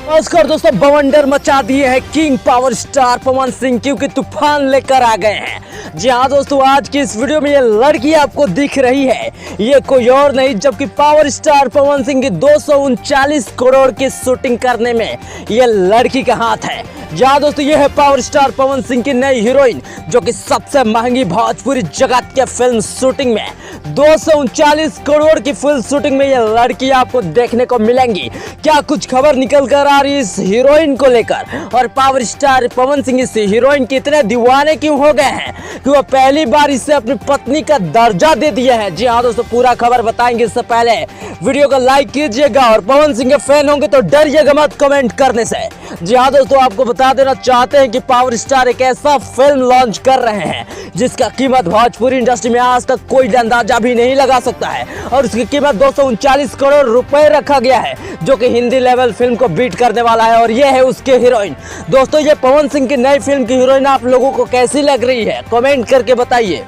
नमस्कार दोस्तों, बवंडर मचा दिए हैं king power star Pawan Singh, क्योंकि तूफान लेकर आ गए हैं। जी हाँ दोस्तों, आज की इस वीडियो में ये लड़की आपको दिख रही है, ये कोई और नहीं जबकि पावर स्टार पवन सिंह की 239 करोड़ की शूटिंग करने में ये लड़की का हाथ है। जहाँ दोस्तों, ये है पावर स्टार पवन सिंह की नई हीरोइन, जो कि सबसे महंगी भोजपुरी जगत के फिल्म शूटिंग में 239 करोड़ की फिल्म शूटिंग में ये लड़की आपको देखने को मिलेंगी। क्या कुछ खबर निकल कर आ रही है इस हीरोइन को लेकर, और पावर स्टार पवन सिंह इस हीरोइन के इतने दीवाने क्यों हो गए हैं कि वो पहली बार इसे अपनी पत्नी का दर्जा दे दिया है। जी हाँ दोस्तों, पूरा खबर बताएंगे। इससे पहले वीडियो को लाइक कीजिएगा, और पवन सिंह के फैन होंगे तो डरिएगा मत कमेंट करने से। जी हाँ दोस्तों, आपको बता देना चाहते हैं कि पावर स्टार एक ऐसा फिल्म लॉन्च कर रहे हैं जिसका कीमत भोजपुरी इंडस्ट्री में आज तक कोई अंदाजा भी नहीं लगा सकता है, और उसकी कीमत 239 करोड़ रुपए रखा गया है, जो कि हिंदी लेवल फिल्म को बीट करने वाला है। और ये है उसके हीरोइन। दोस्तों, ये पवन सिंह की नई फिल्म की हीरोइन आप लोगों को कैसी लग रही है, कमेंट करके बताइए।